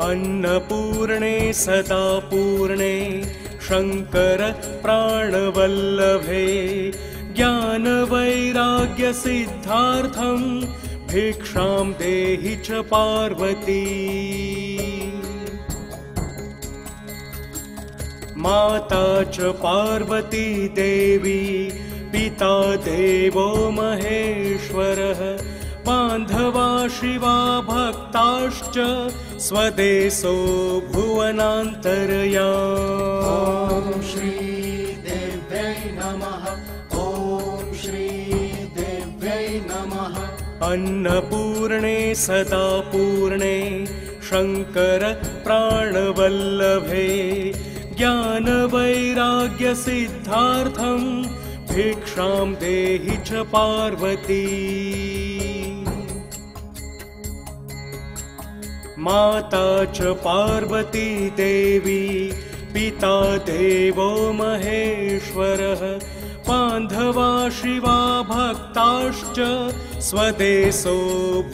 अन्नपूर्णे सदा पूर्णे शंकर प्राणवल्लभे ज्ञानवैराग्य सिद्धार्थं भिक्षां देहि च पार्वती। माता च पार्वती देवी पिता देवो महेश्वरः बान्धवा शिवा भक्ताश्च स्वदेशो भुवनान्तर्या। ॐ श्री देव्यै नमः। ॐ श्री देव्यै नमः। अन्नपूर्णे सदा पूर्णे शंकर प्राणवल्लभे ज्ञानवैराग्य सिद्धार्थं भिक्षां देहि च पार्वती। माता च पार्वती देवी पिता देवो महेश्वरः बान्धवा शिवा भक्ताश्च स्वदेशो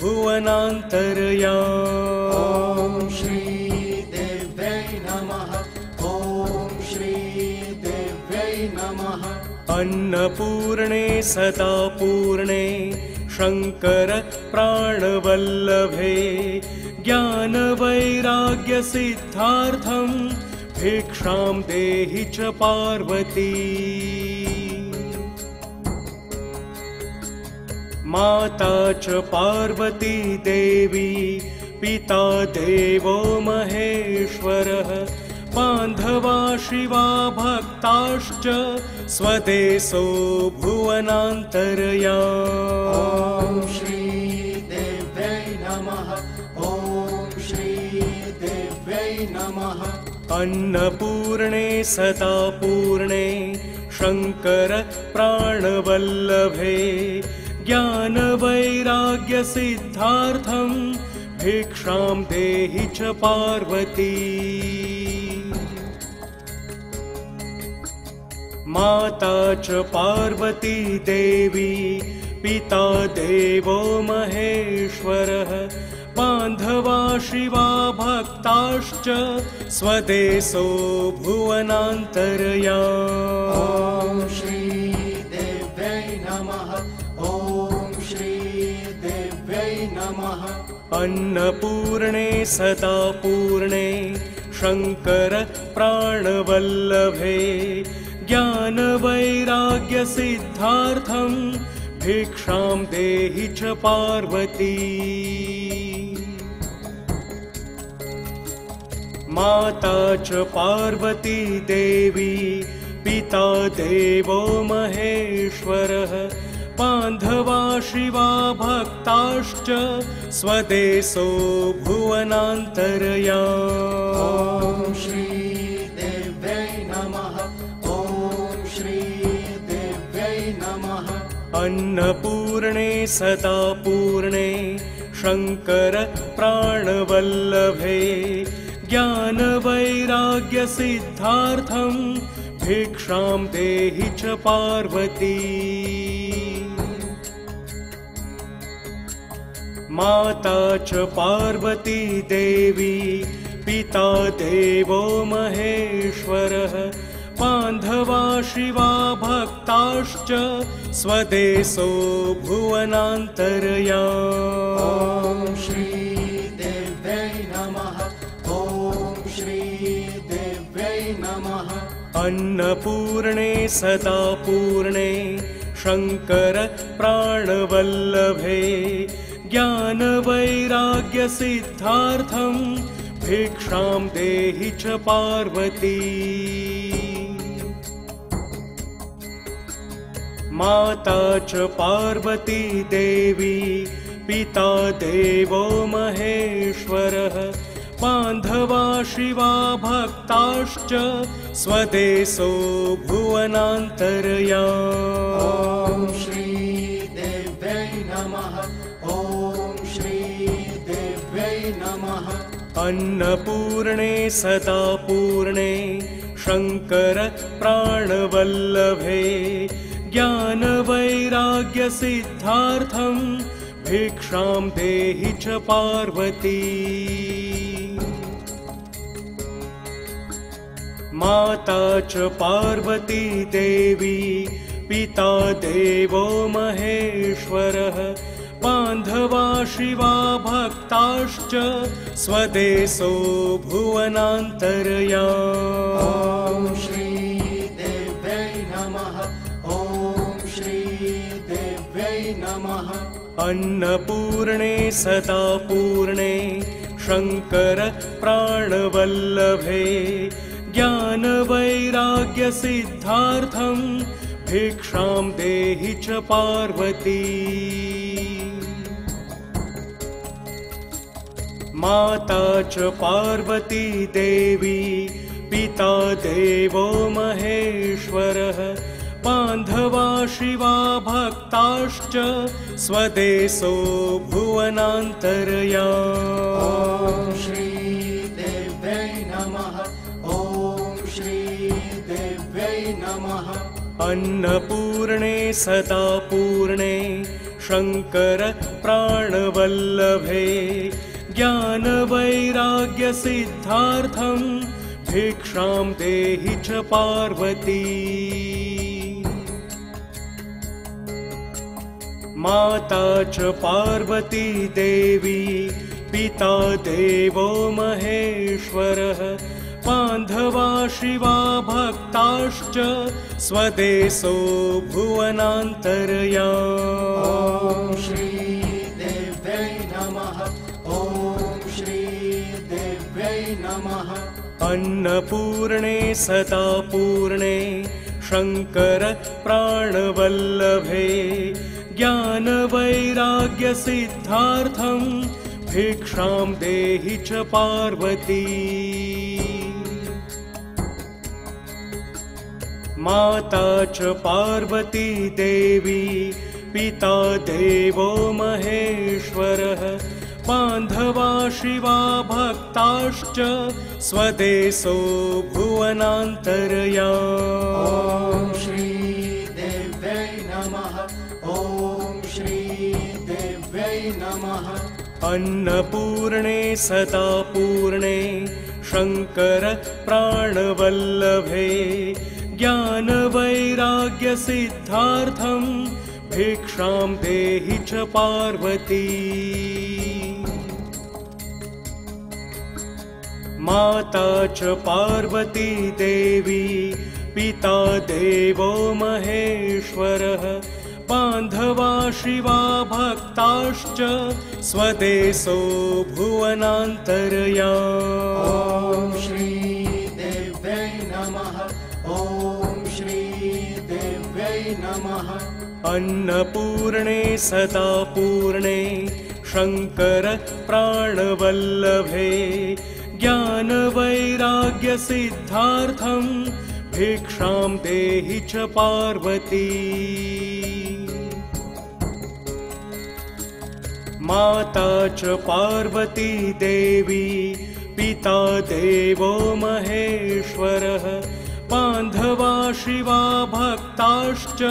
भुवनान्तर्या। ॐ श्री देव्यै नमः। ॐ श्री देव्यै नमः। अन्नपूर्णे सदा पूर्णे शंकर प्राणवल्लभे ज्ञानवैराग्य सिद्धार्थं भिक्षां देहि च पार्वती। माता च पार्वती देवी पिता देवो महेश्वरः बान्धवा शिवा भक्ताश्च स्वदेशो भुवनान्तर्या। ॐ श्री देव्यै नमः। ॐ श्री देव्यै नमः। अन्नपूर्णे सदा पूर्णे शंकर प्राणवल्लभे ज्ञानवैराग्य सिद्धार्थं भिक्षां देहि च पार्वती। माता च पार्वती देवी पिता देवो महेश्वरः बान्धवा शिवा भक्ताश्च स्वदेशो भुवनान्तर्या। ॐ श्री देव्यै नमः। ॐ श्री देव्यै नमः। अन्नपूर्णे सदा पूर्णे शंकर प्राणवल्लभे ज्ञानवैराग्य सिद्धार्थं भिक्षां देहि च पार्वती। माता च पार्वती देवी पिता देवो महेश्वरः बान्धवा शिवा भक्ताश्च स्वदेशो भुवनान्तर्या। ॐ श्री देव्यै नमः। ॐ श्री देव्यै नमः। अन्नपूर्णे सदा पूर्णे शंकर प्राणवल्लभे ज्ञानवैराग्य सिद्धार्थं भिक्षां देहि च पार्वती। माता च पार्वती देवी पिता देवो महेश्वरः बान्धवा शिवा भक्ताश्च स्वदेशो भुवनान्तर्या। ॐ श्री देव्यै नमः। ॐ श्री देव्यै नमः। अन्नपूर्णे सदा पूर्णे शंकर प्राणवल्लभे ज्ञानवैराग्य सिद्धार्थं भिक्षां देहि च पार्वती। माता च पार्वती देवी पिता देवो महेश्वरः बान्धवा शिवा भक्ताश्च स्वदेशो भुवनान्तर्या। ॐ श्री देव्यै नमः। ॐ श्री देव्यै नमः। अन्नपूर्णे सदा पूर्णे शंकर प्राणवल्लभे ज्ञानवैराग्य सिद्धार्थं भिक्षां देहि च पार्वती। माता च पार्वती देवी पिता देवो महेश्वरः बान्धवा शिवा भक्ताश्च स्वदेशो भुवनान्तर्याम्। ॐ श्री देव्यै नमः। ॐ श्री देव्यै नमः। अन्नपूर्णे सदा पूर्णे शंकर प्राणवल्लभे ज्ञानवैराग्यसिद्धार्थं भिक्षां देहि च पार्वती। माता च पार्वती देवी पिता देवो महेश्वरः बान्धवा शिवा भक्ताश्च स्वदेशो भुवनान्तर्याम्। ॐ श्री देव्यै नमः। ॐ श्री देव्यै नमः। अन्नपूर्णे सदा पूर्णे शंकर प्राणवल्लभे ज्ञानवैराग्यसिद्धार्थं भिक्षां देहि च पार्वती। माता च पार्वती देवी पिता देवो महेश्वरः बान्धवा शिवा भक्ताश्च स्वदेशो भुवनान्तर्याम्। ॐ श्री देव्यै नमः। ॐ श्री देव्यै नमः। अन्नपूर्णे सदा पूर्णे शंकर प्राणवल्लभे ज्ञानवैराग्यसिद्धार्थं भिक्षां देहि च पार्वती। माता च पार्वती देवी पिता देवो महेश्वरः बान्धवा शिवा भक्ताश्च स्वदेशो भुवनान्तर्याम्। ॐ श्री देव्यै नमः। ॐ श्री देव्यै नमः। अन्नपूर्णे सदा पूर्णे शंकर प्राणवल्लभे ज्ञानवैराग्यसिद्धार्थं भिक्षां देहि च पार्वती। माता च पार्वती देवी पिता देवो महेश्वरः बान्धवा शिवा भक्ताश्च स्वदेशो भुवनान्तर्याम्। ॐ श्री देव्यै नमः। ॐ श्री देव्यै नमः। अन्नपूर्णे सदा पूर्णे शंकर प्राणवल्लभे ज्ञानवैराग्यसिद्धार्थं भिक्षां देहि च पार्वती। माता च पार्वती देवी पिता देवो महेश्वरः बान्धवा शिवा भक्ताश्च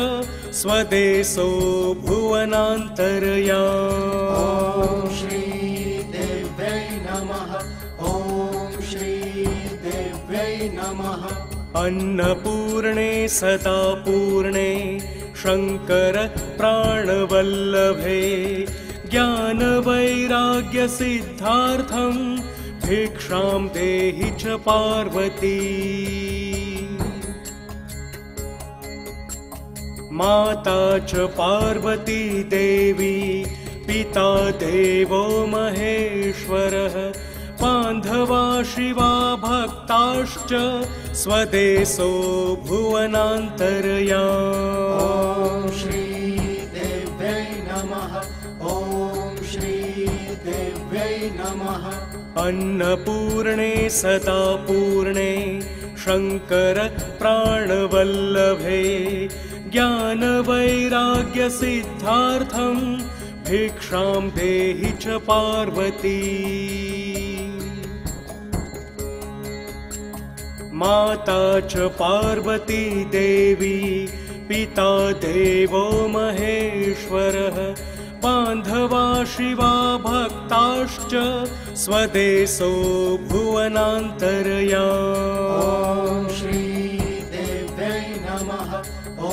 स्वदेशो भुवनान्तर्याम्। ॐ श्री देव्यै नमः। ॐ श्री देव्यै नमः। अन्नपूर्णे सदा पूर्णे शंकर प्राणवल्लभे ज्ञानवैराग्यसिद्धार्थं भिक्षां देहि च पार्वती। माता च पार्वती देवी पिता देवो महेश्वरः बान्धवा शिवा भक्ताश्च स्वदेशो भुवनान्तर्याम्। ॐ श्री देव्यै नमः। ॐ श्री देव्यै नमः। अन्नपूर्णे सदा पूर्णे शंकर प्राणवल्लभे ज्ञानवैराग्यसिद्धार्थं भिक्षां देहि च पार्वती। माता च पार्वती देवी पिता देवो महेश्वरः बान्धवा शिवा भक्ताश्च स्वदेशो भुवनान्तरया। ॐ श्री देव्यै नमः। ॐ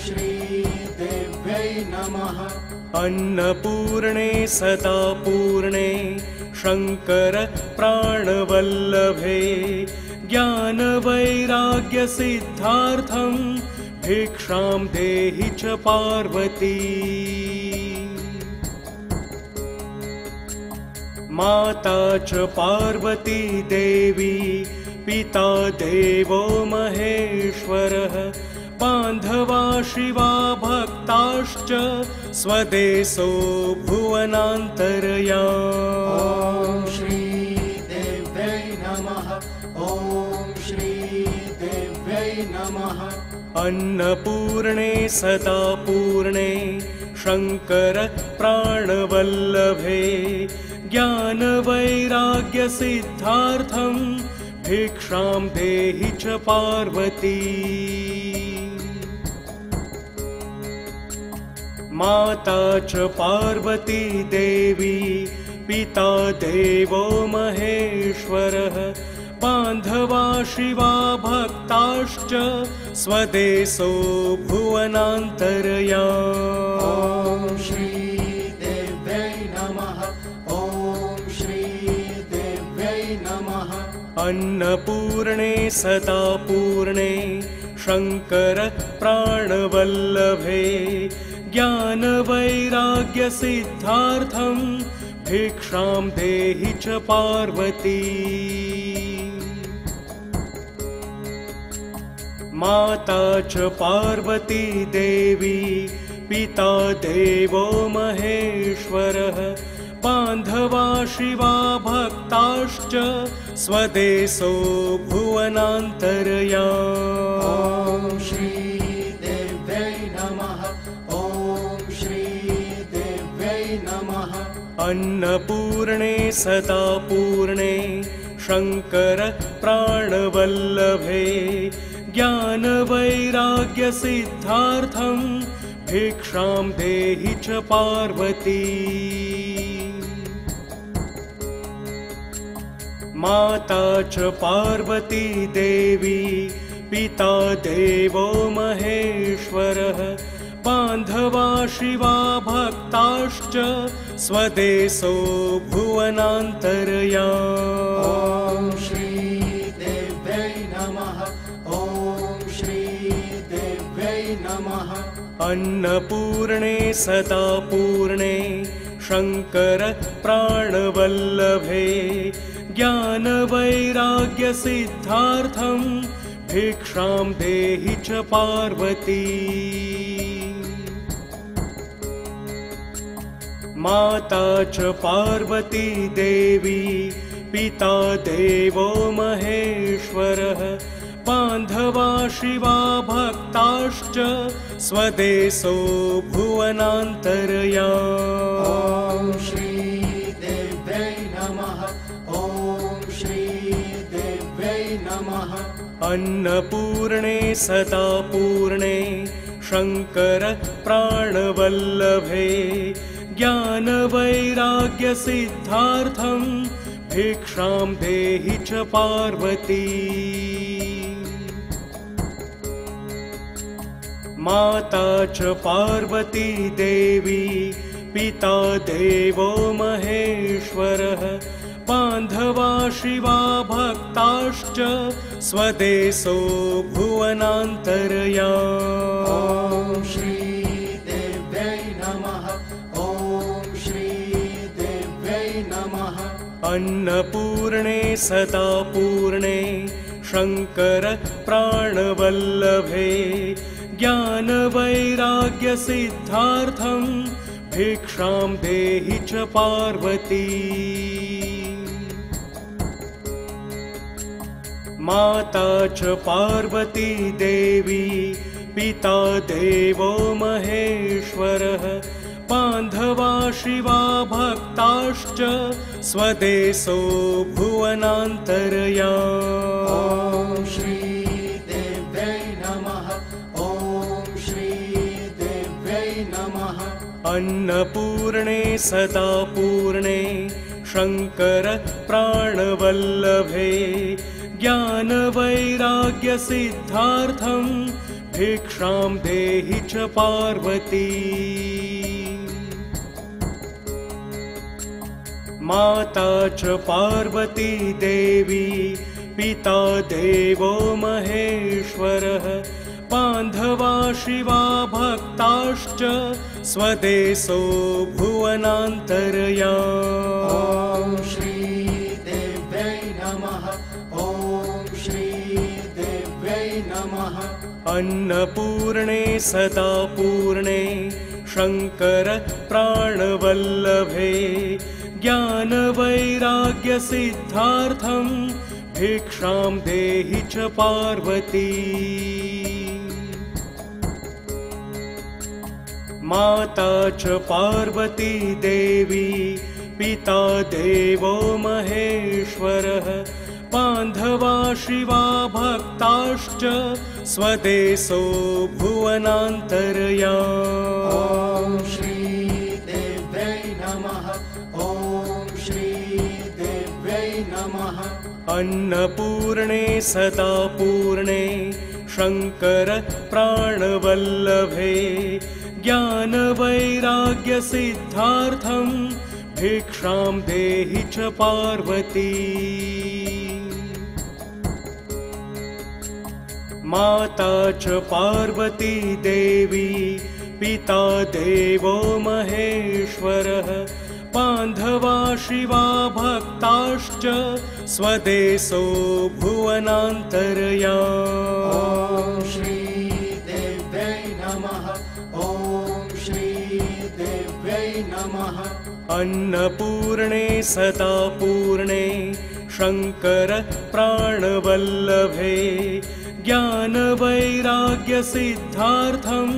श्री देव्यै नमः। अन्नपूर्णे सदा पूर्णे शङ्कर प्राणवल्लभे ज्ञानवैराग्यसिद्धार्थं भिक्षां देहि च पार्वती। माता च पार्वती देवी पिता देवो महेश्वरः बान्धवा शिवा भक्ताश्च स्वदेशो भुवनान्तरया। ॐ श्री देव्यै नमः। ॐ श्री देव्यै नमः। अन्नपूर्णे सदा पूर्णे शङ्कर प्राणवल्लभे ज्ञानवैराग्यसिद्धार्थं भिक्षां देहि च पार्वती। माता च पार्वती देवी पिता देवो महेश्वरः बान्धवा शिवा भक्ताश्च स्वदेशो भुवनान्तरया। ॐ श्री देव्यै नमः। ॐ श्री देव्यै नमः। अन्नपूर्णे सदा पूर्णे शङ्कर प्राणवल्लभे ज्ञानवैराग्यसिद्धार्थं भिक्षां देहि च पार्वती। माता च पार्वती देवी पिता देवो महेश्वरः बान्धवा शिवा भक्ताश्च स्वदेशो भुवनान्तरया। ॐ श्री देव्यै नमः। ॐ श्री देव्यै नमः। अन्नपूर्णे सदा पूर्णे शङ्कर प्राणवल्लभे ज्ञानवैराग्यसिद्धार्थं भिक्षां देहि च पार्वती। माता च पार्वती देवी पिता देवो महेश्वरः बान्धवा शिवा भक्ताश्च स्वदेशो भुवनान्तरया। ॐ श्री देव्यै नमः। ॐ श्री देव्यै नमः। अन्नपूर्णे सदा पूर्णे शङ्कर प्राणवल्लभे ज्ञानवैराग्यसिद्धार्थं भिक्षां देहि च पार्वती। माता च पार्वती देवी पिता देवो महेश्वरः बान्धवा शिवा भक्ताश्च स्वदेशो भुवनान्तरया। ॐ श्री देव्यै नमः। ॐ श्री देव्यै नमः। अन्नपूर्णे सदा पूर्णे शङ्कर प्राणवल्लभे ज्ञानवैराग्यसिद्धार्थं भिक्षां देहि च पार्वती। माता च पार्वती देवी पिता देवो महेश्वरः बान्धवा शिवा भक्ताश्च स्वदेशो भुवनान्तरया। ॐ श्री देव्यै नमः। ॐ श्री देव्यै नमः। अन्नपूर्णे सदा पूर्णे शङ्कर प्राणवल्लभे ज्ञानवैराग्यसिद्धार्थं भिक्षां देहि च पार्वती। माता च पार्वती देवी पिता देवो महेश्वरः बान्धवा शिवा भक्ताश्च स्वदेशो भुवनान्तरया। ॐ श्री देव्यै नमः। ॐ श्री देव्यै नमः। अन्नपूर्णे सदा पूर्णे शंकर प्राणवल्लभे ज्ञानवैराग्यसिद्धार्थं भिक्षां देहि च पार्वती। माता च पार्वती देवी पिता देवो महेश्वरः बान्धवा शिवा भक्ताश्च स्वदेशो भुवनान्तर्याम्। ॐ श्री देव्यै नमः। ॐ श्री देव्यै नमः। अन्नपूर्णे सदा पूर्णे शंकर प्राणवल्लभे ज्ञानवैराग्यसिद्धार्थं भिक्षां देहि च पार्वती। माता च पार्वती देवी पिता देवो महेश्वरः बान्धवा शिवा भक्ताश्च स्वदेशो भुवनान्तर्याम्। ॐ श्री देव्यै नमः। ॐ श्री देव्यै नमः। अन्नपूर्णे सदा पूर्णे शंकर प्राणवल्लभे ज्ञानवैराग्यसिद्धार्थं भिक्षां देहि च पार्वती। माता च पार्वती देवी पिता देवो महेश्वरः बान्धवा शिवा भक्ताश्च स्वदेशो भुवनान्तर्याम्। ॐ श्री देव्यै नमः। ॐ श्री देव्यै नमः। अन्नपूर्णे सदा पूर्णे शंकर प्राणवल्लभे ज्ञानवैराग्यसिद्धार्थं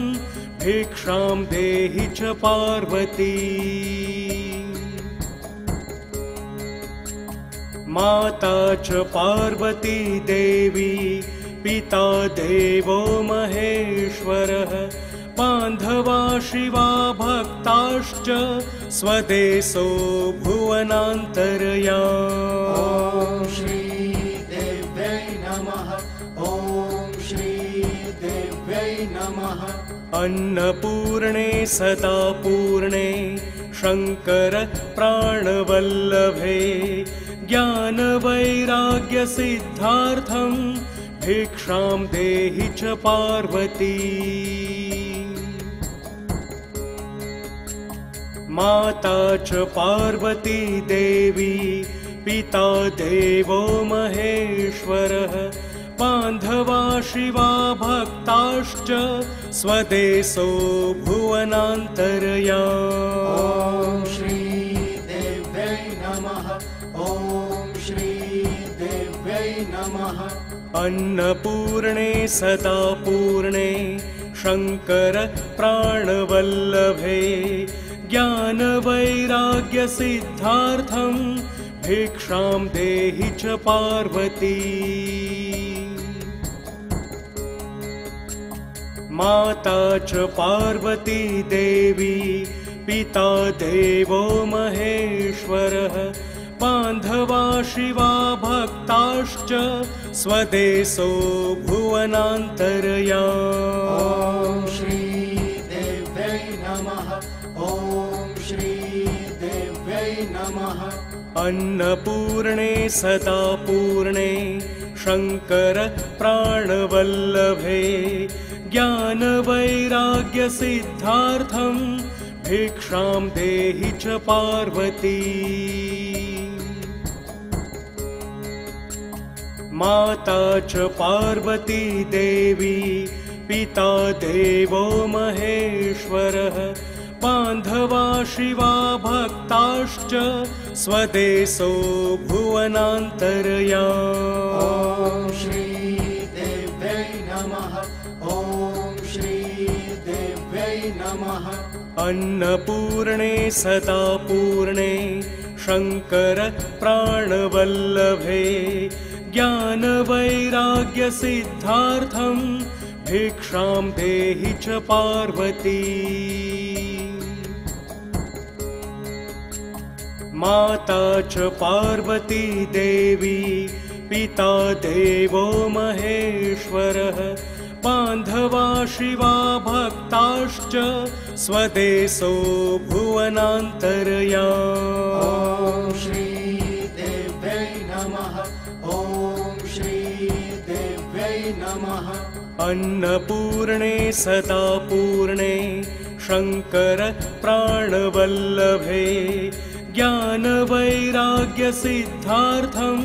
भिक्षां देहि च पार्वती। माता च पार्वती देवी पिता देवो महेश्वरः बान्धवा शिवा भक्ताश्च स्वदेशो भुवनान्तर्याम्। ॐ श्री देव्यै नमः। ॐ श्री देव्यै नमः। अन्नपूर्णे सदा पूर्णे शंकर प्राणवल्लभे ज्ञानवैराग्यसिद्धार्थं भिक्षां देहि च पार्वती। माता च पार्वती देवी पिता देवो महेश्वरः बान्धवा शिवा भक्ताश्च स्वदेशो भुवनान्तर्याम्। ॐ श्री देव्यै नमः। ॐ श्री देव्यै नमः। अन्नपूर्णे सदा पूर्णे शंकर प्राणवल्लभे ज्ञानवैराग्यसिद्धार्थं भिक्षां देहि च पार्वती। माता च पार्वती देवी पिता देवो महेश्वरः बान्धवा शिवा भक्ताश्च स्वदेशो भुवनान्तर्याम्। ॐ श्री देव्यै नमः। ॐ श्री देव्यै नमः। अन्नपूर्णे सदा पूर्णे शंकर प्राणवल्लभे ज्ञानवैराग्यसिद्धार्थं भिक्षां देहि च पार्वती। माता च पार्वती देवी पिता देवो महेश्वरः बान्धवा शिवा भक्ताश्च स्वदेशो भुवनान्तर्याम्। ॐ श्री देव्यै नमः। ॐ श्री देव्यै नमः। अन्नपूर्णे सदा पूर्णे शंकर प्राणवल्लभे ज्ञानवैराग्यसिद्धार्थं भिक्षां देहि च पार्वती। माता च पार्वती देवी पिता देवो महेश्वरः बान्धवा शिवा भक्ताश्च स्वदेशो भुवनान्तर्याम्। ॐ श्रीदेव्यै नमः। ॐ श्रीदेव्यै नमः। अन्नपूर्णे सदा पूर्णे शङ्कर प्राणवल्लभे ज्ञानवैराग्यसिद्धार्थं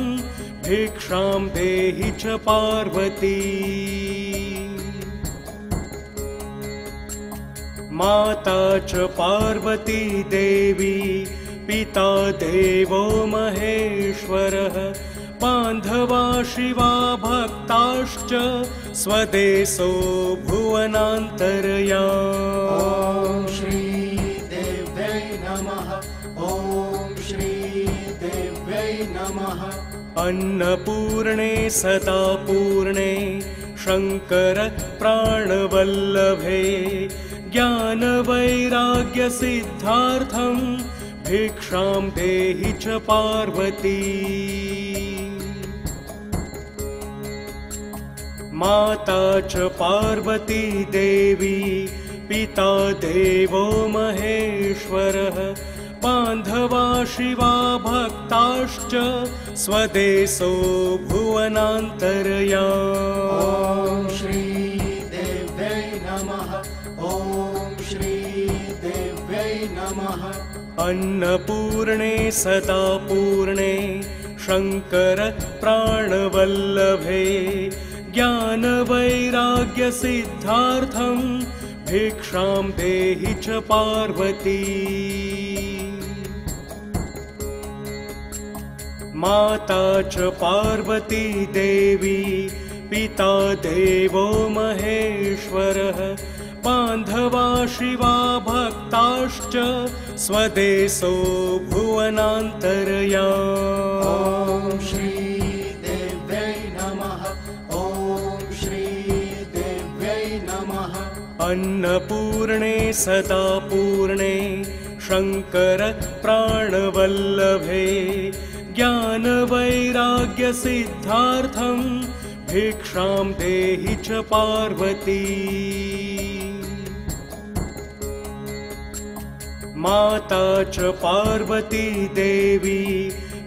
भिक्षां देहि च पार्वती। माता च पार्वती देवी पिता देवो महेश्वरः बान्धवा शिवा भक्ताश्च स्वदेशो भुवनान्तर्याम्। ॐ श्रीदेव्यै नमः। ॐ श्रीदेव्यै नमः। अन्नपूर्णे सदा पूर्णे शङ्कर प्राणवल्लभे ज्ञानवैराग्यसिद्धार्थं भिक्षां देहि च पार्वती। माता च पार्वती देवी पिता देवो महेश्वरः बान्धवा शिवा भक्ताश्च स्वदेशो भुवनान्तर्याम्। ॐ श्रीदेव्यै नमः। ॐ श्रीदेव्यै नमः। अन्नपूर्णे सदा पूर्णे शङ्कर प्राणवल्लभे ज्ञानवैराग्यसिद्धार्थं भिक्षां देहि च पार्वती। माता च पार्वती देवी पिता देवो महेश्वरः बान्धवा शिवा भक्ताश्च स्वदेशो भुवनान्तर्याम्। ॐ श्रीदेव्यै नमः। ॐ श्रीदेव्यै नमः। अन्नपूर्णे सदा पूर्णे शङ्कर प्राणवल्लभे ज्ञानवैराग्यसिद्धार्थं भिक्षां देहि च पार्वती। माता च पार्वती देवी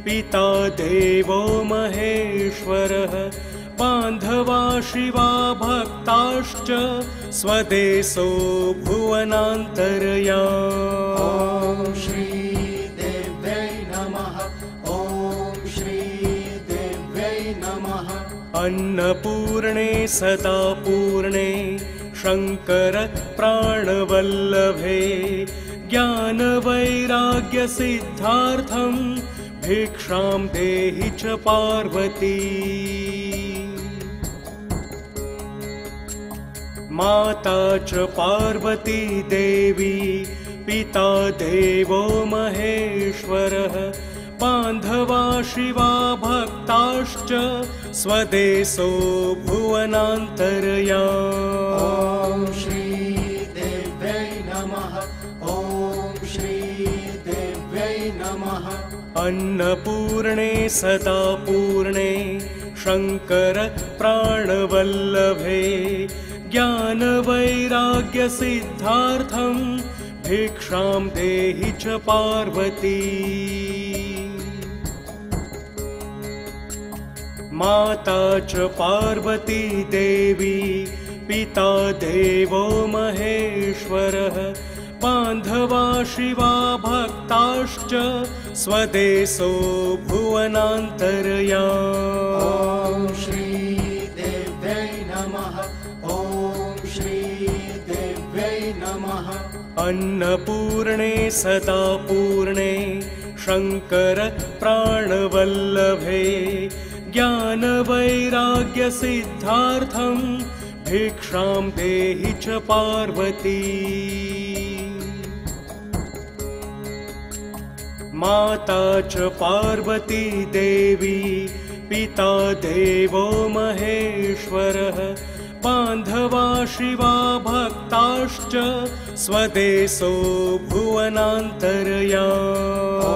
पिता देवो महेश्वरः बान्धवा शिवा भक्ताश्च स्वदेशो भुवनान्तर्याम्। ॐ श्रीदेव्यै नमः। ॐ श्रीदेव्यै नमः। अन्नपूर्णे सदा पूर्णे शङ्कर प्राणवल्लभे ज्ञानवैराग्यसिद्धार्थं भिक्षां देहि च पार्वती। माता च पार्वती देवी पिता देवो महेश्वरः बान्धवा शिवा भक्ताश्च स्वदेशो भुवनान्तर्याम्। ॐ श्रीदेव्यै नमः। ॐ श्रीदेव्यै नमः। अन्नपूर्णे सदा पूर्णे शङ्कर प्राणवल्लभे ज्ञानवैराग्यसिद्धार्थं भिक्षां देहि च पार्वती। माता च पार्वती देवी पिता देवो महेश्वरः बान्धवा शिवा भक्ताश्च स्वदेशो भुवनान्तर्याम्। ॐ श्रीदेव्यै नमः। ॐ श्रीदेव्यै नमः। अन्नपूर्णे सदा पूर्णे शङ्कर प्राणवल्लभे ज्ञानवैराग्यसिद्धार्थं भिक्षां देहि च पार्वती। माता च पार्वती देवी पिता देवो महेश्वरः बान्धवा शिवा भक्ताश्च स्वदेशो भुवनान्तर्याम्। ॐ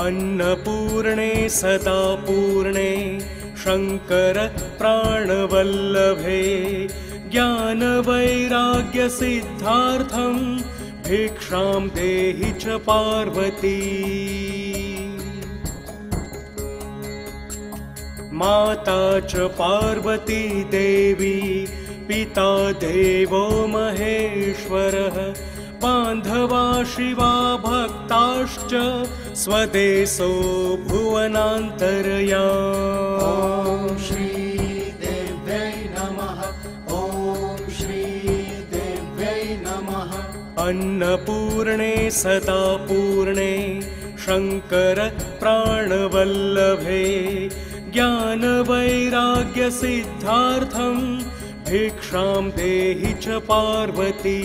अन्नपूर्णे सदा पूर्णे शंकर प्राणवल्लभे ज्ञानवैराग्यसिद्धार्थं भिक्षां देहि च पार्वती। माता च पार्वती देवी पिता देवो महेश्वरः बान्धवा शिवा भक्ताश्च स्वदेशो भुवनान्तरया। ॐ श्री देव्यै नमः। ॐ श्री देव्यै नमः। अन्नपूर्णे सदा पूर्णे शंकर प्राणवल्लभे ज्ञानवैराग्यसिद्धार्थं भिक्षां देहि च पार्वती।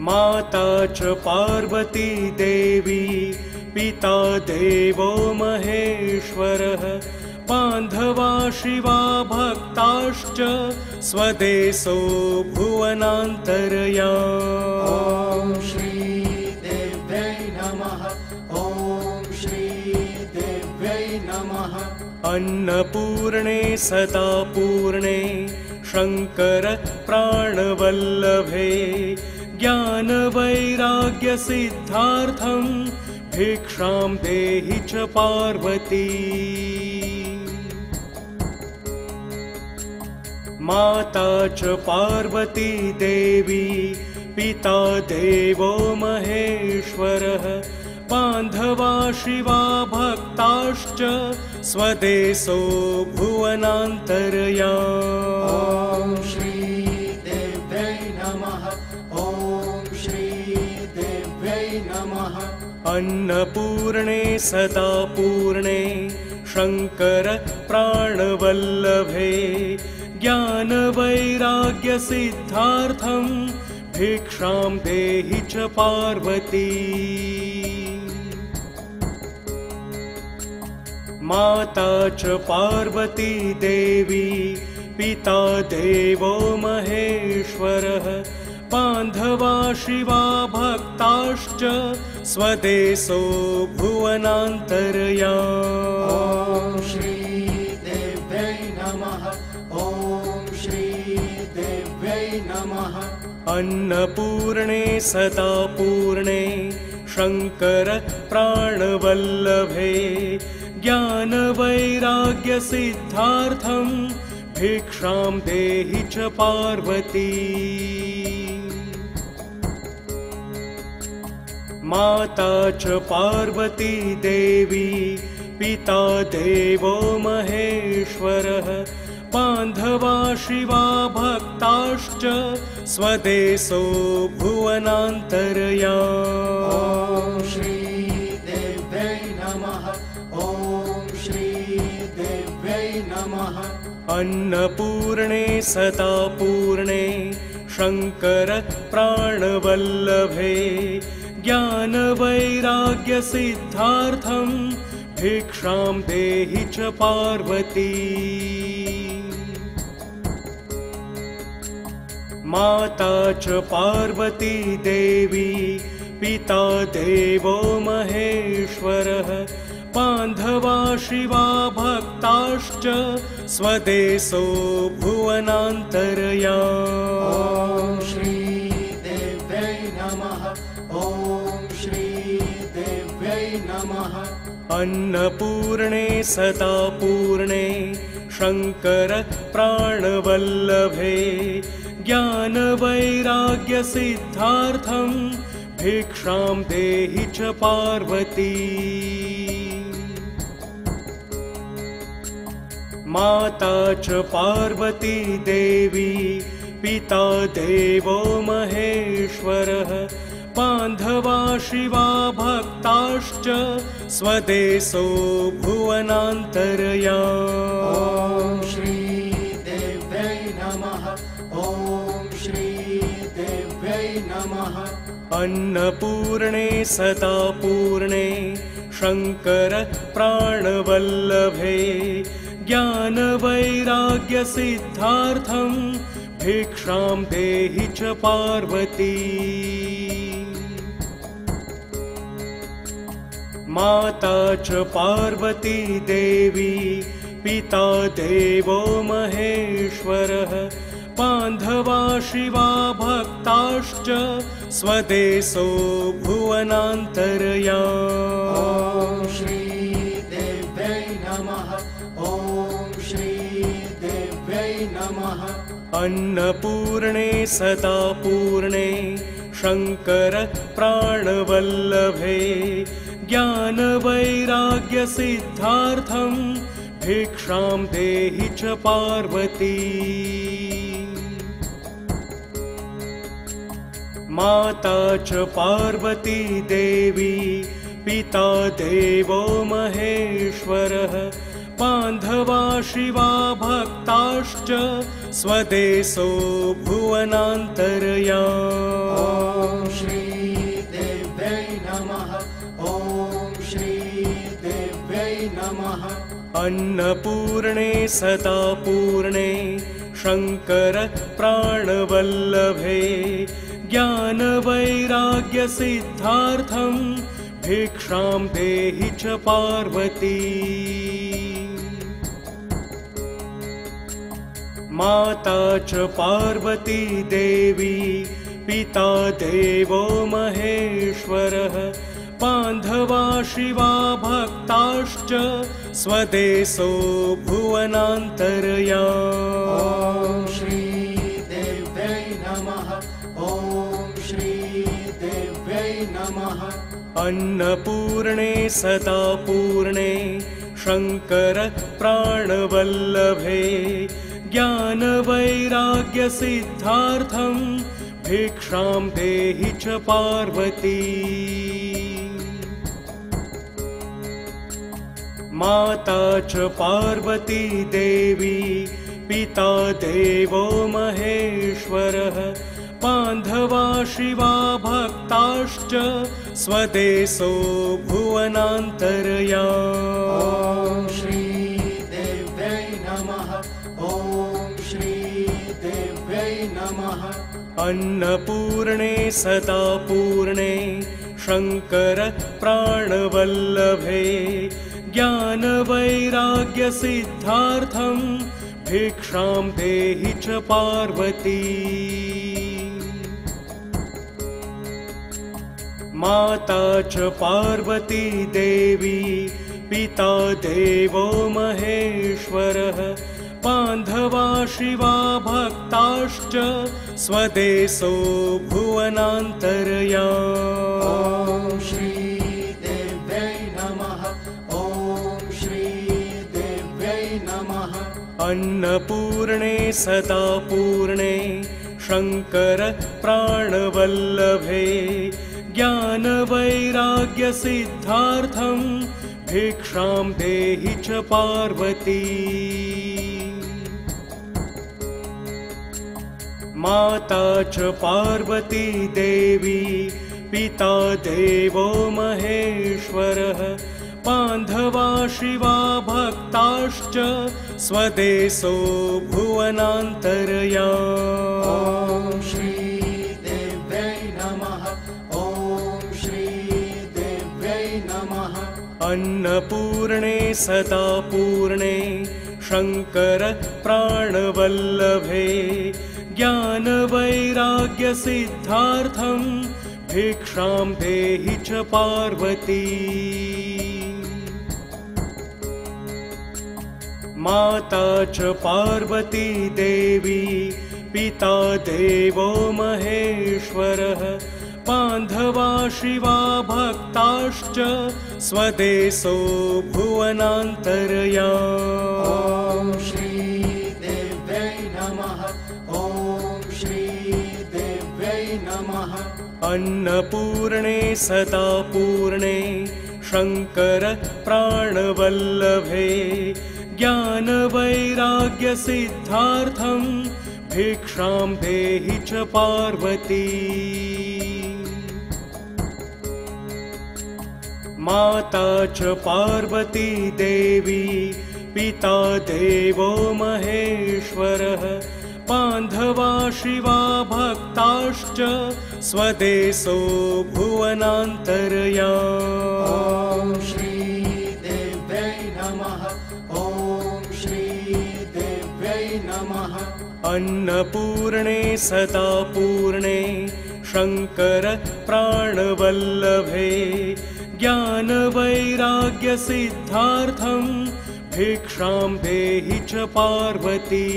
माता च पार्वती देवी पिता देवो महेश्वरः बान्धवा शिवा भक्ताश्च स्वदेशो भुवनान्तरया। ॐ श्री देव्यै नमः। ॐ श्री देव्यै नमः। अन्नपूर्णे सदा पूर्णे शंकर प्राणवल्लभे ज्ञानवैराग्यसिद्धार्थं भिक्षां देहि च पार्वती। माता च पार्वती देवी पिता देवो महेश्वरः बान्धवा शिवा भक्ताश्च स्वदेशो भुवनान्तरया। ॐ श्री देव्यै नमः। ॐ श्री देव्यै नमः। अन्नपूर्णे सदा पूर्णे शंकर प्राणवल्लभे ज्ञानवैराग्यसिद्धार्थं भिक्षां देहि च पार्वती। माता च पार्वती देवी पिता देवो महेश्वरः बान्धवा शिवा भक्ताश्च स्वदेशो भुवनान्तरया। ॐ श्री देव्यै नमः। ॐ श्री देव्यै नमः। अन्नपूर्णे सदा पूर्णे शंकर प्राणवल्लभे ज्ञानवैराग्यसिद्धार्थं भिक्षां देहि च पार्वती। माता च पार्वती देवी पिता देवो महेश्वरः बान्धवा शिवा भक्ताश्च स्वदेशो भुवनान्तरया। ॐ श्री देव्यै नमः। ॐ श्री देव्यै नमः। अन्नपूर्णे सदा पूर्णे शंकर प्राणवल्लभे ज्ञानवैराग्यसिद्धार्थं भिक्षां देहि च पार्वती। माता च पार्वती देवी पिता देवो महेश्वरः बान्धवा शिवा भक्ताश्च स्वदेशो भुवनान्तरया। ॐ श्री देव्यै नमः। ॐ श्री देव्यै नमः। अन्नपूर्णे सदा पूर्णे शंकर प्राणवल्लभे ज्ञानवैराग्यसिद्धार्थं भिक्षां देहि च पार्वती। माता च पार्वती देवी पिता देवो महेश्वरः बान्धवा शिवा भक्ताश्च स्वदेशो भुवनान्तरया। ॐ श्री देव्यै नमः। ॐ श्री देव्यै नमः। अन्नपूर्णे सदा पूर्णे शंकर प्राणवल्लभे ज्ञानवैराग्यसिद्धार्थं भिक्षां देहि च पार्वती। माता च पार्वती देवी पिता देवो महेश्वरः बान्धवा शिवा भक्ताश्च स्वदेशो भुवनान्तर्याम्। ॐ श्री देव्यै नमः। ॐ श्री देव्यै नमः। अन्नपूर्णे सदा पूर्णे शंकर प्राणवल्लभे ज्ञानवैराग्यसिद्धार्थं भिक्षां देहि च पार्वती। माता च पार्वती देवी पिता देवो महेश्वरः बान्धवा शिवा भक्ताश्च स्वदेशो भुवनान्तर्याम्। ॐ श्री देव्यै नमः। ॐ श्री देव्यै नमः। अन्नपूर्णे सदा पूर्णे शंकर प्राणवल्लभे ज्ञानवैराग्यसिद्धार्थं भिक्षां देहि च पार्वती। माता च पार्वती देवी पिता देवो महेश्वरः बान्धवा शिवा भक्ताश्च स्वदेशो भुवनान्तर्याम्। ॐ श्री देव्यै नमः। ॐ श्री देव्यै नमः। अन्नपूर्णे सदा पूर्णे शंकर प्राणवल्लभे ज्ञानवैराग्यसिद्धार्थं भिक्षां देहि च पार्वती। माता च पार्वती देवी पिता देवो महेश्वरः बान्धवा शिवा भक्ताश्च स्वदेशो भुवनान्तर्याम्। ॐ श्री देव्यै नमः। ॐ श्री देव्यै नमः। अन्नपूर्णे सदा पूर्णे शंकर प्राणवल्लभे ज्ञानवैराग्यसिद्धार्थं भिक्षां देहि च पार्वती। माता च पार्वती देवी पिता देवो महेश्वरः बान्धवा शिवा भक्ताश्च स्वदेशो भुवनान्तर्याम्। ॐ श्री देव्यै नमः। ॐ श्री देव्यै नमः। अन्नपूर्णे सदा पूर्णे शंकर प्राणवल्लभे ज्ञानवैराग्यसिद्धार्थं भिक्षां देहि च पार्वती। माता च पार्वती देवी पिता देवो महेश्वरः बान्धवा शिवा भक्ताश्च स्वदेशो भुवनान्तर्याम्। ॐ श्री देव्यै नमः। ॐ श्री देव्यै नमः। अन्नपूर्णे सदा पूर्णे शंकर प्राणवल्लभे ज्ञानवैराग्यसिद्धार्थं भिक्षां देहि च पार्वती। माता च पार्वती देवी पिता देवो महेश्वरः बान्धवा शिवा भक्ताश्च स्वदेशो भुवनान्तर्याम्। ॐ श्री देव्यै नमः। ॐ श्री देव्यै नमः। अन्नपूर्णे सदा पूर्णे शंकर प्राणवल्लभे ज्ञानवैराग्यसिद्धार्थं भिक्षां देहि च पार्वती। माता च पार्वती देवी पिता देवो महेश्वरः बान्धवा शिवा भक्ताश्च स्वदेशो भुवनान्तर्याम्। ॐ श्रीदेव्यै नमः। ॐ श्रीदेव्यै नमः। अन्नपूर्णे सदा पूर्णे शङ्कर प्राणवल्लभे ज्ञानवैराग्यसिद्धार्थं भिक्षां देहि च पार्वती।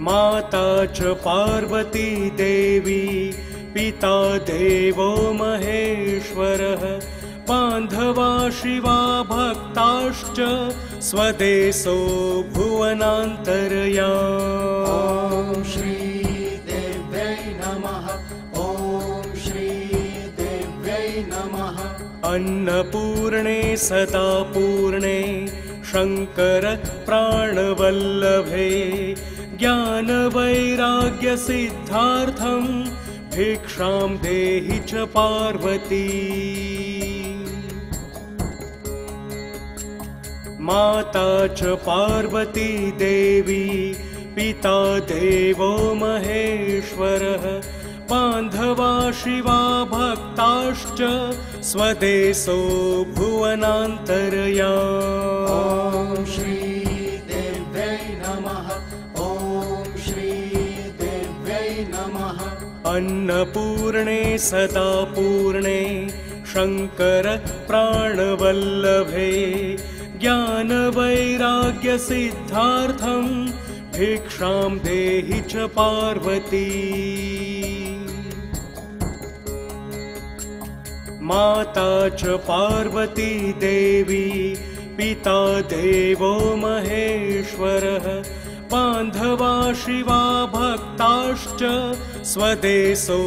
माता च पार्वती देवी पिता देवो महेश्वरः बान्धवा शिवा भक्ताश्च स्वदेशो भुवनान्तर्याम्। ॐ श्रीदेव्यै नमः। ॐ श्रीदेव्यै नमः। अन्नपूर्णे सदा पूर्णे शङ्कर प्राणवल्लभे ज्ञानवैराग्यसिद्धार्थं भिक्षां देहि च पार्वती। माता च पार्वती देवी पिता देवो महेश्वरः बान्धवा शिवा भक्ताश्च स्वदेशो भुवनान्तर्याम्। ॐ श्रीदेव्यै नमः। ॐ श्रीदेव्यै नमः। अन्नपूर्णे सदा पूर्णे शङ्कर प्राणवल्लभे ज्ञानवैराग्यसिद्धार्थं भिक्षां देहि च पार्वती। माता च पार्वती देवी पिता देवो महेश्वरः बान्धवा शिवा भक्ताश्च स्वदेशो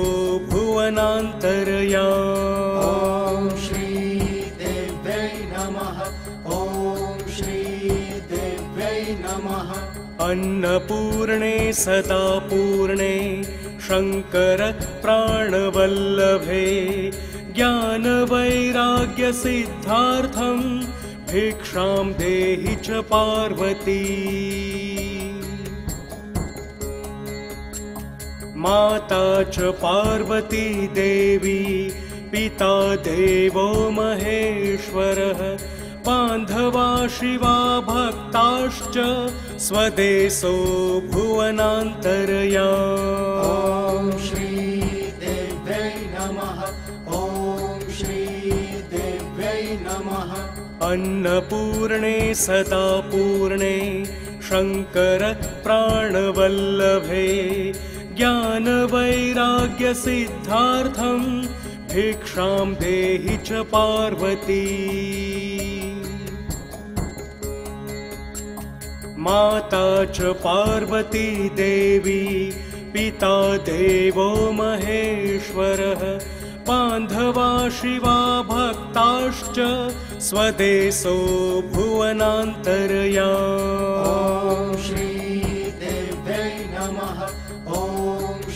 भुवनान्तर्याम्। ॐ श्रीदेव्यै नमः। ॐ श्रीदेव्यै नमः। अन्नपूर्णे सदा पूर्णे शङ्कर प्राणवल्लभे ज्ञानवैराग्यसिद्धार्थं भिक्षां देहि च पार्वती। माता च पार्वती देवी पिता देवो महेश्वरः बान्धवा शिवा भक्ताश्च स्वदेशो भुवनान्तर्याम्। ॐ श्रीदेव्यै नमः। ॐ श्रीदेव्यै नमः। अन्नपूर्णे सदा पूर्णे शङ्कर प्राणवल्लभे ज्ञानवैराग्यसिद्धार्थं भिक्षां देहि च पार्वती। माता च पार्वती देवी पिता देवो महेश्वरः बान्धवा शिवा भक्ताश्च स्वदेशो भुवनान्तर्याम्। ॐ श्रीदेव्यै नमः। ॐ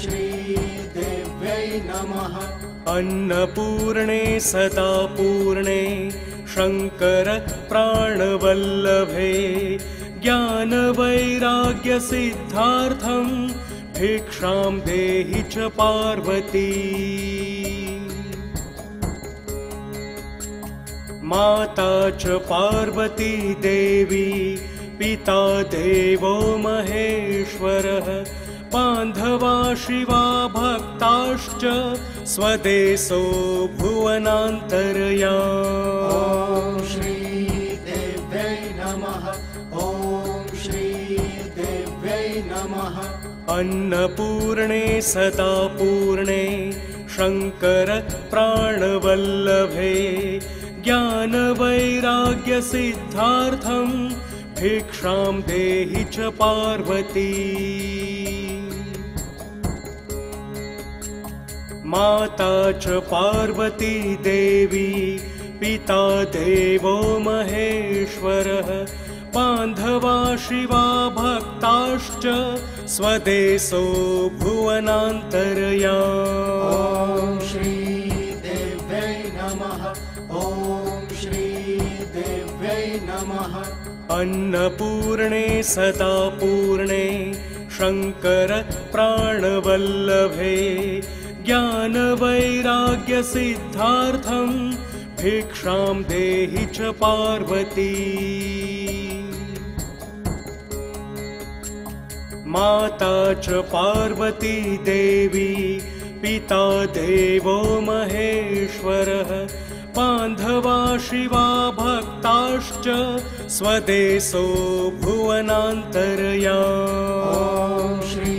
श्रीदेव्यै नमः। अन्नपूर्णे सदा पूर्णे शङ्कर प्राणवल्लभे ज्ञानवैराग्यसिद्धार्थं भिक्षां देहि च पार्वती। माता च पार्वती देवी पिता देवो महेश्वरः बान्धवा शिवा भक्ताश्च स्वदेशो भुवनान्तर्याम्। ॐ श्रीदेव्यै नमः। ॐ श्रीदेव्यै नमः। अन्नपूर्णे सदा पूर्णे शङ्कर प्राणवल्लभे ज्ञानवैराग्यसिद्धार्थं भिक्षां देहि च पार्वती। माता च पार्वती देवी पिता देवो महेश्वरः बान्धवा शिवा भक्ताश्च स्वदेशो भुवनान्तर्याम्। ॐ श्रीदेव्यै नमः। ॐ श्रीदेव्यै नमः। अन्नपूर्णे सदा पूर्णे शङ्कर प्राणवल्लभे ज्ञानवैराग्यसिद्धार्थं भिक्षां देहि च पार्वती। माता च पार्वती देवी पिता देवो महेश्वरः बान्धवा शिवा भक्ताश्च स्वदेशो भुवनान्तर्याम्। ॐ श्री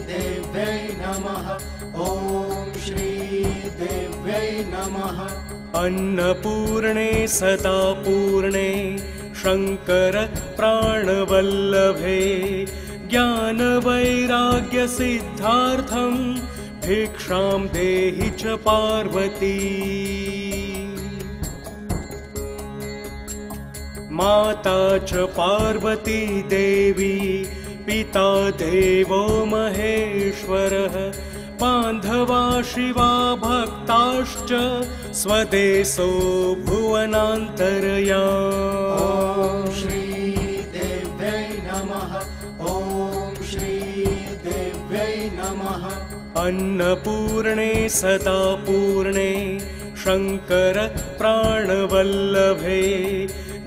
देव्यै नमः। ॐ श्री देव्यै नमः। अन्नपूर्णे सदा पूर्णे शङ्कर प्राणवल्लभे ज्ञानवैराग्यसिद्धार्थं भिक्षां देहि च पार्वती। माता च पार्वती देवी पिता देवो महेश्वरः बान्धवा शिवा भक्ताश्च स्वदेशो भुवनान्तर्याम्। ॐ श्री देव्यै नमः। ॐ श्री देव्यै नमः। अन्नपूर्णे सदा पूर्णे शङ्कर प्राणवल्लभे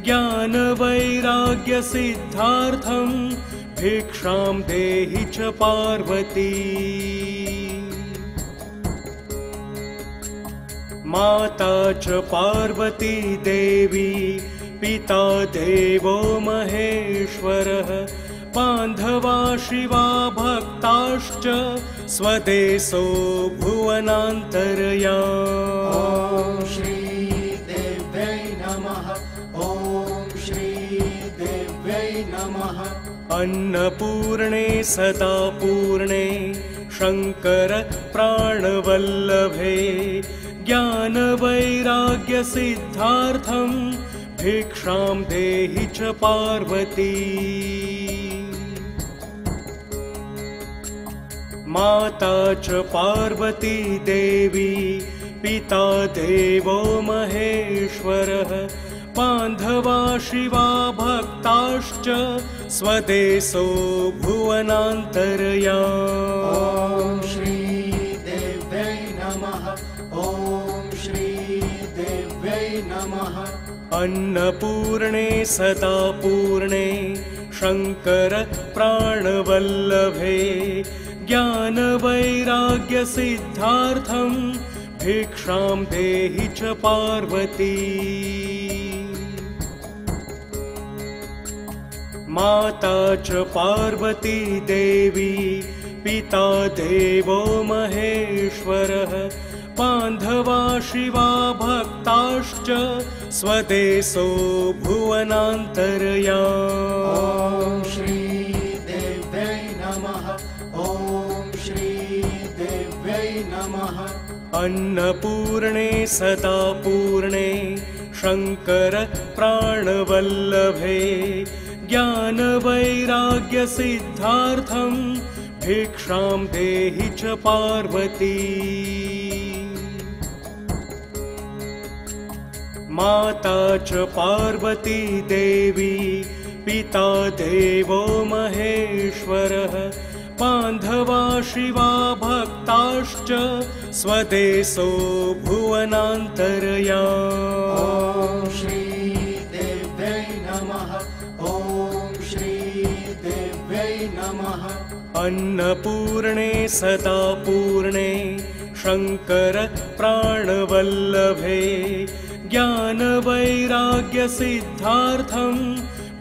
ज्ञानवैराग्यसिद्धार्थं भिक्षां देहि च पार्वती। माता च पार्वती देवी पिता देवो महेश्वरः बान्धवा शिवा भक्ताश्च स्वदेशो भुवनान्तर्याम्। ॐ श्री देव्यै नमः। ॐ श्री देव्यै नमः। अन्नपूर्णे सदा पूर्णे शङ्कर प्राणवल्लभे ज्ञानवैराग्यसिद्धार्थं भिक्षां देहि च पार्वती। माता च पार्वती देवी पिता देवो महेश्वरः बान्धवा शिवा भक्ताश्च स्वदेशो भुवनान्तर्याम्। ॐ श्री देव्यै नमः। ॐ श्री देव्यै नमः। अन्नपूर्णे सदा पूर्णे शङ्कर प्राणवल्लभे ज्ञानवैराग्यसिद्धार्थं भिक्षां देहि च पार्वती। माता च पार्वती देवी पिता देवो महेश्वरः बान्धवा शिवा भक्ताश्च स्वदेशो भुवनान्तर्याम्। ॐ श्री देव्यै नमः। ॐ श्री देव्यै नमः। अन्नपूर्णे सदा पूर्णे शङ्कर प्राणवल्लभे ज्ञानवैराग्यसिद्धार्थं भिक्षां देहि च पार्वती। माता च पार्वती देवी पिता देवो महेश्वरः बान्धवा शिवा भक्ताश्च स्वदेशो भुवनान्तर्याम्। ॐ श्री देव्यै नमः। ॐ श्री देव्यै नमः। अन्नपूर्णे सदा पूर्णे शङ्कर प्राणवल्लभे ज्ञानवैराग्यसिद्धार्थं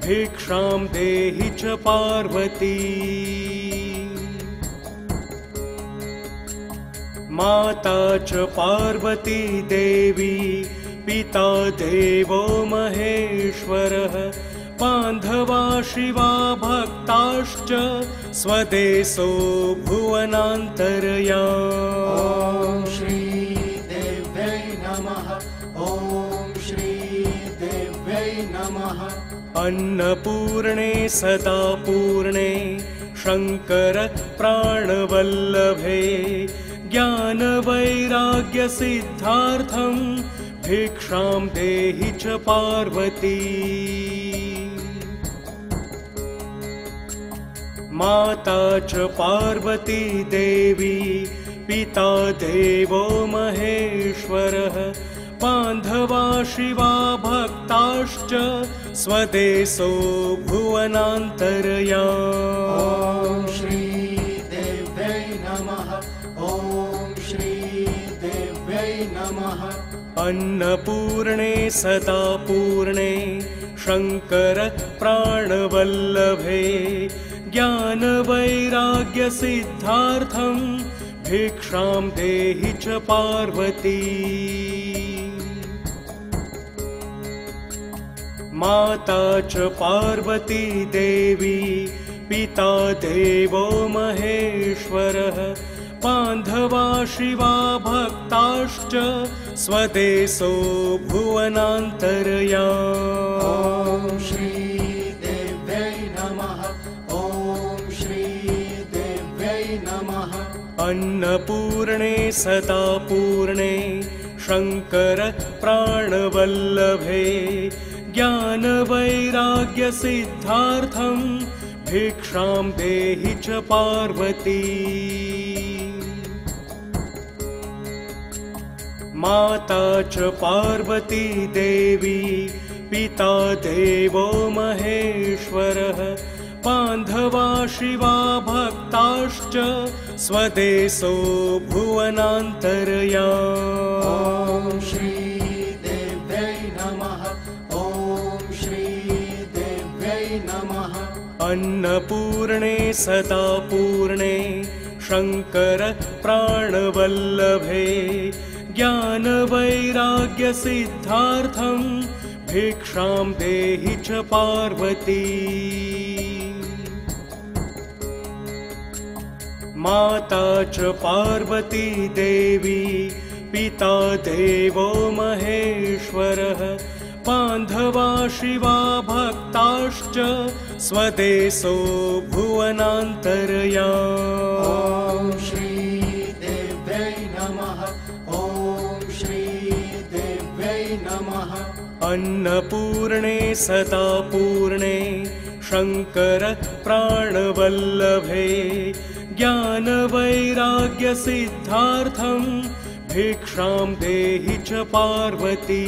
भिक्षां देहि च पार्वती। माता च पार्वती देवी पिता देवो महेश्वरः बान्धवा शिवा भक्ताश्च स्वदेशो भुवनान्तर्याम्। ॐ श्री देव्यै नमः। ॐ श्री देव्यै नमः। अन्नपूर्णे सदा पूर्णे शङ्कर प्राणवल्लभे ज्ञानवैराग्यसिद्धार्थं भिक्षां देहि च पार्वती। माता च पार्वती देवी पिता देवो महेश्वरः बान्धवा शिवा भक्ताश्च स्वदेशो भुवनान्तर्याम्। ॐ श्री देव्यै नमः। ॐ श्री देव्यै नमः। अन्नपूर्णे सदा पूर्णे शंकर प्राणवल्लभे ज्ञानवैराग्यसिद्धार्थं भिक्षां देहि च पार्वती। माता च पार्वती देवी पिता देवो महेश्वरः बान्धवा शिवा भक्ताश्च स्वदेशो भुवनान्तर्याम्। ॐ श्री देव्यै नमः। ॐ श्री देव्यै नमः। अन्नपूर्णे सदा पूर्णे शंकर प्राणवल्लभे ज्ञानवैराग्यसिद्धार्थं भिक्षां देहि च पार्वती। माता च पार्वती देवी पिता देवो महेश्वरः बान्धवा शिवा भक्ताश्च स्वदेशो भुवनान्तर्याम्। ॐ श्री देव्यै नमः। ॐ श्री देव्यै नमः। अन्नपूर्णे सदा पूर्णे शंकर प्राणवल्लभे ज्ञानवैराग्यसिद्धार्थं भिक्षां देहि च पार्वती। माता च पार्वती देवी पिता देवो महेश्वरः बान्धवा शिवा भक्ताश्च स्वदेशो भुवनान्तर्याम्। ॐ श्री देव्यै नमः। ॐ श्री देव्यै नमः। अन्नपूर्णे सदा पूर्णे शंकर प्राणवल्लभे ज्ञानवैराग्यसिद्धार्थं भिक्षां देहि च पार्वती।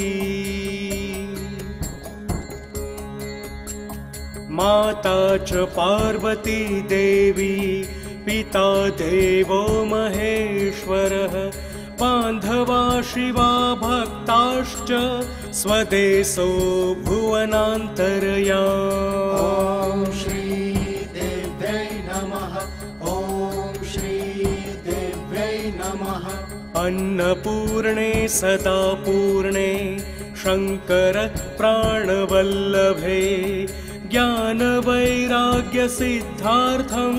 माता च पार्वती देवी पिता देवो महेश्वरः बान्धवा शिवा भक्ताश्च स्वदेशो भुवनान्तर्याम्। ॐ श्री देव्यै नमः। ॐ श्री देव्यै नमः। अन्नपूर्णे सदा पूर्णे शंकर प्राणवल्लभे ज्ञानवैराग्यसिद्धार्थं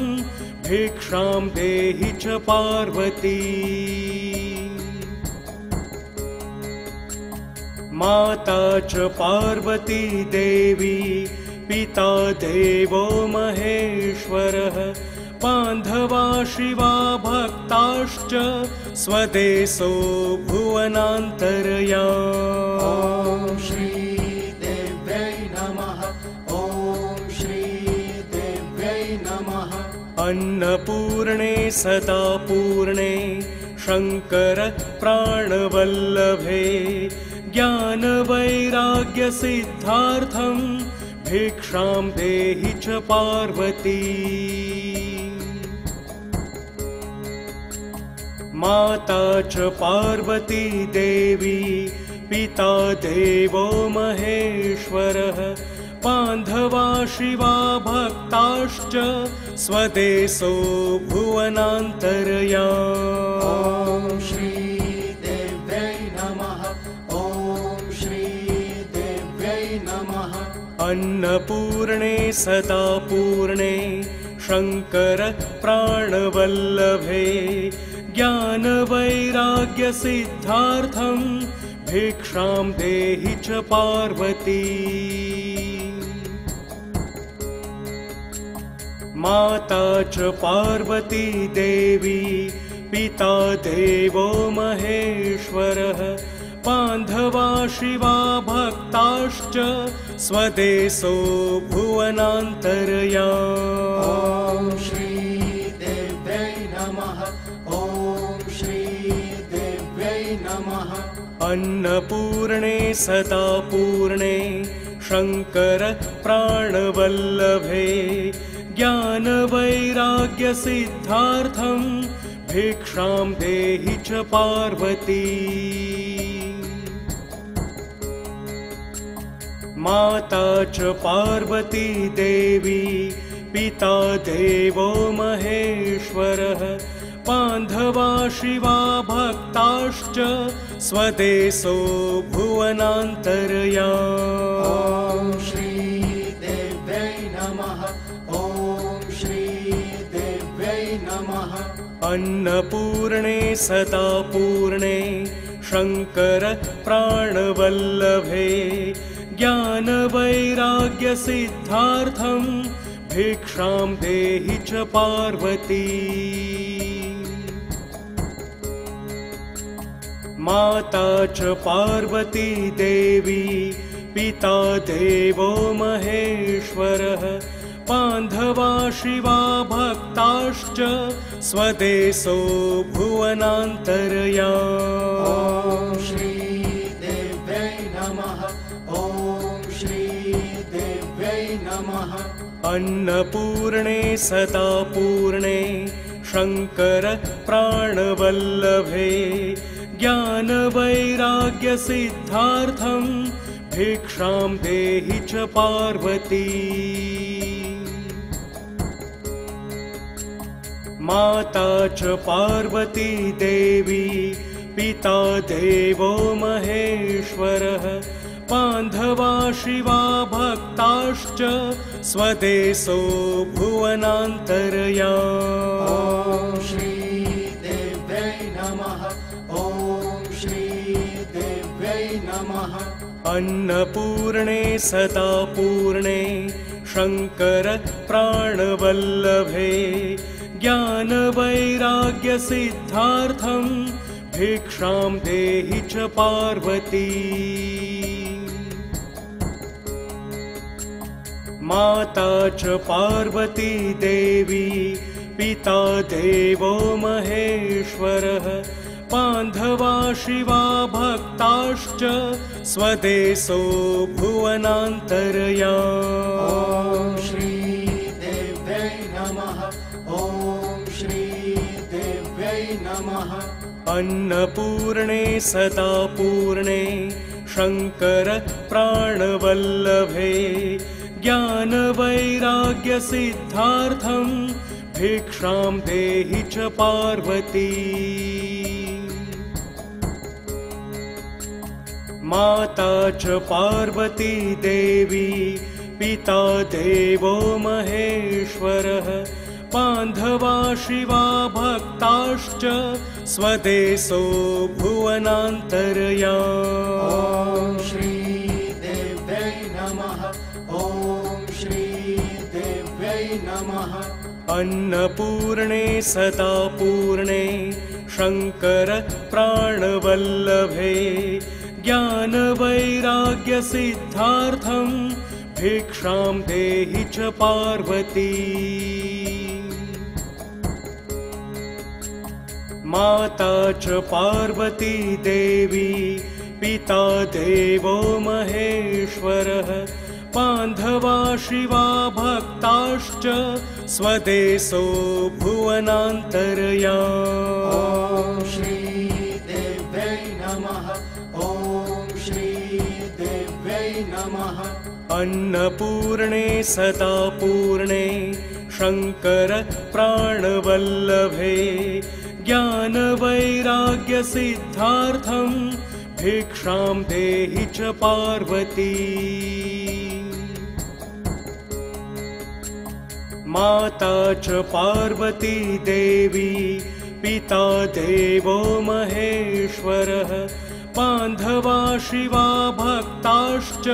भिक्षां देहि च पार्वती। माता च पार्वती देवी पिता देवो महेश्वरः बान्धवा शिवा भक्ताश्च स्वदेशो भुवनान्तर्याम्। ॐ श्री देव्यै नमः। ॐ श्री देव्यै नमः। अन्नपूर्णे सदा पूर्णे शंकर प्राणवल्लभे ज्ञानवैराग्यसिद्धार्थं भिक्षां देहि च पार्वती। माता च पार्वती देवी पिता देवो महेश्वरः बान्धवा शिवा भक्ताश्च स्वदेशो भुवनान्तर्याम्। ॐ श्री देव्यै नमः। ॐ श्री देव्यै नमः। अन्नपूर्णे सदा पूर्णे शंकर प्राणवल्लभे ज्ञानवैराग्यसिद्धार्थं भिक्षां देहि च पार्वती। माता च पार्वती देवी पिता देवो महेश्वरः बान्धवा शिवा भक्ताश्च स्वदेशो भुवनान्तर्याम्। ॐ अन्नपूर्णे सदा पूर्णे शंकर प्राणवल्लभे ज्ञानवैराग्यसिद्धार्थं भिक्षां देहि च पार्वती। माता च पार्वती देवी पिता देवो महेश्वरः बान्धवा शिवा भक्ताश्च स्वदेशो भुवनान्तर्याम्। ॐ श्रीदेव्यै नमः। ॐ श्रीदेव्यै नमः। अन्नपूर्णे सदा पूर्णे शंकर प्राणवल्लभे ज्ञानवैराग्यसिद्धार्थं भिक्षां देहि च पार्वती। माता च पार्वती देवी पिता देवो महेश्वरः बान्धवा शिवा भक्ताश्च स्वदेशो भुवनान्तर्याम्। ॐ श्रीदेव्यै नमः। ॐ श्रीदेव्यै नमः। अन्नपूर्णे सदा पूर्णे शंकर प्राणवल्लभे ज्ञानवैराग्यसिद्धार्थं भिक्षां देहि च पार्वती। माता च पार्वती देवी पिता देवो महेश्वरः बान्धवा शिवा भक्ताश्च स्वदेशो भुवनान्तर्याम्। ॐ श्रीदेव्यै नमः। ॐ श्रीदेव्यै नमः। अन्नपूर्णे सदा पूर्णे शंकर प्राणवल्लभे ज्ञानवैराग्यसिद्धार्थं भिक्षां देहि च पार्वती। माता च पार्वती देवी पिता देवो महेश्वरः बान्धवा शिवा भक्ताश्च स्वदेशो भुवनान्तर्याम्। ॐ श्रीदेव्यै नमः। ॐ श्रीदेव्यै नमः। अन्नपूर्णे सदा पूर्णे शंकर प्राणवल्लभे ज्ञानवैराग्यसिद्धार्थं भिक्षां देहि च पार्वती। माता च पार्वती देवी पिता देवो महेश्वरः बान्धवा शिवा भक्ताश्च स्वदेशो भुवनान्तर्याम्। ॐ श्रीदेव्यै नमः। ॐ श्रीदेव्यै नमः। अन्नपूर्णे सदा पूर्णे शंकर प्राणवल्लभे ज्ञानवैराग्यसिद्धार्थं भिक्षां देहि च पार्वती। माता च पार्वती देवी पिता देवो महेश्वरः बान्धवा शिवा भक्ताश्च स्वदेशो भुवनान्तर्याम्। ॐ श्रीदेव्यै नमः। ॐ श्रीदेव्यै नमः। अन्नपूर्णे सदा पूर्णे शंकर प्राणवल्लभे ज्ञानवैराग्यसिद्धार्थं भिक्षां देहि च पार्वती। माता च पार्वती देवी पिता देवो महेश्वरः बान्धवा शिवा भक्ताश्च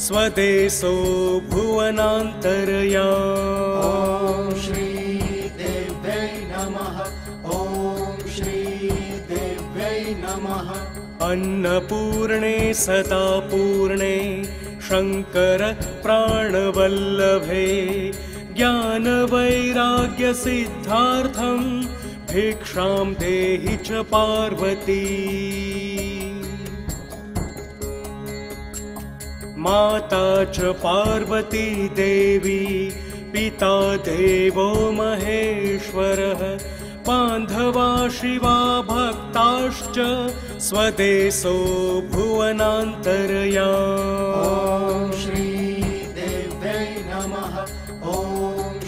स्वदेशो भुवनान्तर्याम्। ॐ श्रीदेव्यै नमः। ॐ श्रीदेव्यै नमः। अन्नपूर्णे सदा पूर्णे शंकर प्राणवल्लभे ज्ञानवैराग्यसिद्धार्थं भिक्षां देहि च पार्वती। माता च पार्वती देवी पिता देवो महेश्वरः बान्धवा शिवा भक्ताश्च स्वदेशो भुवनान्तर्याम्। ॐ श्री देव्यै नमः। ॐ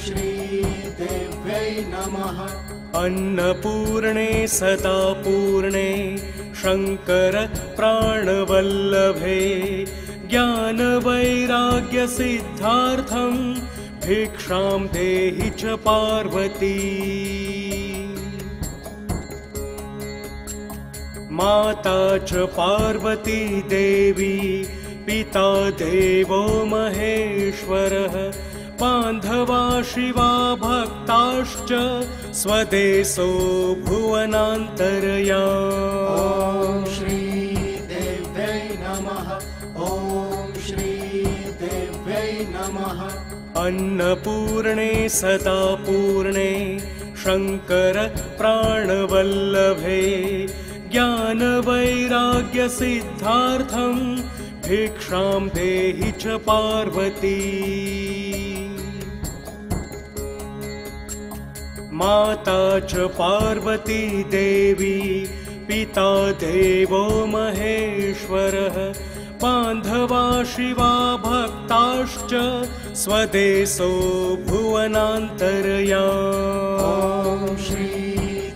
श्री देव्यै नमः। अन्नपूर्णे सदा पूर्णे शङ्कर प्राणवल्लभे ज्ञानवैराग्यसिद्धार्थं भिक्षां देहि च पार्वती। माता च पार्वती देवी पिता देवो महेश्वरः बान्धवा शिवा भक्ताश्च स्वदेशो भुवनान्तर्याम्। ॐ श्री देव्यै नमः। ॐ श्री देव्यै नमः। अन्नपूर्णे सदा पूर्णे शङ्कर प्राणवल्लभे ज्ञानवैराग्यसिद्धार्थं भिक्षां देहि च पार्वती। माता च पार्वती देवी पिता देवो महेश्वरः बान्धवा शिवा भक्ताश्च स्वदेशो भुवनान्तर्याम्। ॐ श्री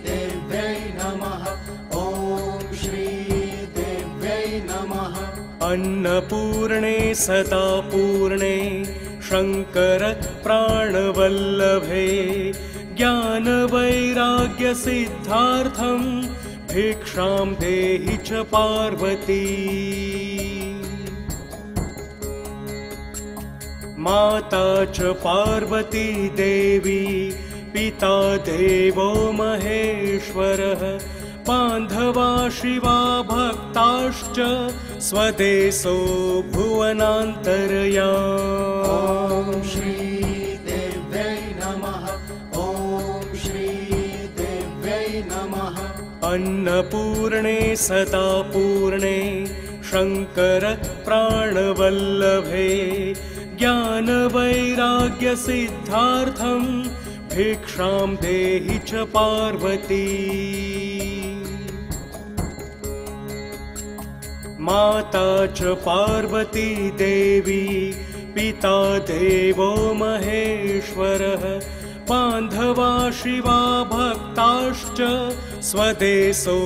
देव्यै नमः। ॐ श्री देव्यै नमः। अन्नपूर्णे सदा पूर्णे शङ्कर प्राणवल्लभे ज्ञानवैराग्यसिद्धार्थं भिक्षां देहि च पार्वती। माता च पार्वती देवी पिता देवो महेश्वरः बान्धवा शिवा भक्ताश्च स्वदेशो भुवनान्तर्याम्। ॐ श्री देव्यै नमः। ॐ श्री देव्यै नमः। अन्नपूर्णे सदा पूर्णे शङ्कर प्राणवल्लभे ज्ञानवैराग्यसिद्धार्थं भिक्षां देहि च पार्वती। माता च पार्वती देवी पिता देवो महेश्वरः बान्धवा शिवा भक्ताश्च स्वदेशो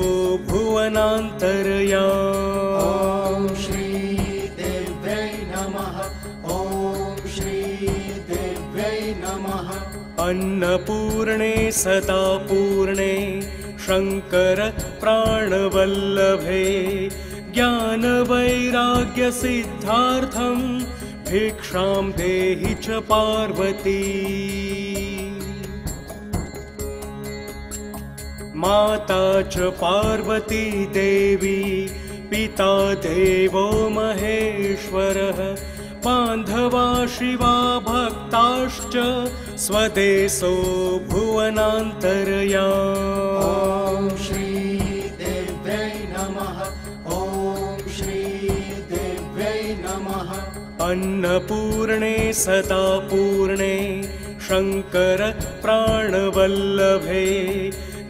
भुवनान्तर्याम्। ॐ श्री देव्यै नमः। ॐ श्री देव्यै नमः। अन्नपूर्णे सदा पूर्णे शङ्कर प्राणवल्लभे ज्ञानवैराग्यसिद्धार्थं भिक्षां देहि च पार्वती। माता च पार्वती देवी पिता देवो महेश्वरः बान्धवा शिवा भक्ताश्च स्वदेशो भुवनान्तर्याम्। ॐ श्री देव्यै नमः। ॐ श्री देव्यै नमः। अन्नपूर्णे सदा पूर्णे शङ्कर प्राणवल्लभे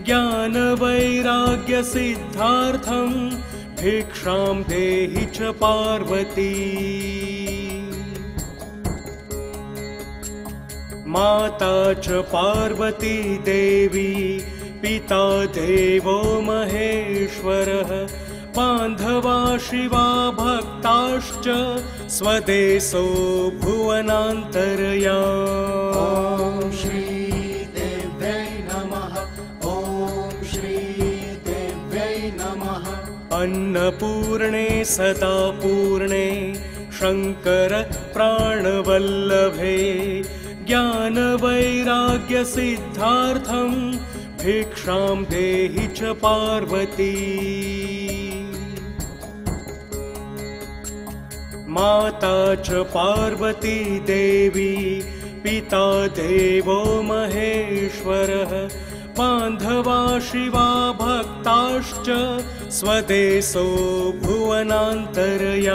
ज्ञानवैराग्यसिद्धार्थं भिक्षां देहि च पार्वती। माता च पार्वती देवी पिता देवो महेश्वरः बान्धवा शिवा भक्ताश्च स्वदेशो भुवनान्तर्याम्। ॐ श्री देव्यै नमः। ॐ श्री देव्यै नमः। अन्नपूर्णे सदा पूर्णे शङ्कर प्राणवल्लभे ज्ञानवैराग्यसिद्धार्थं भिक्षां देहि च पार्वती। माता च पार्वती देवी पिता देवो महेश्वरः बान्धवा शिवा भक्ताश्च स्वदेशो भुवनान्तर्याम्।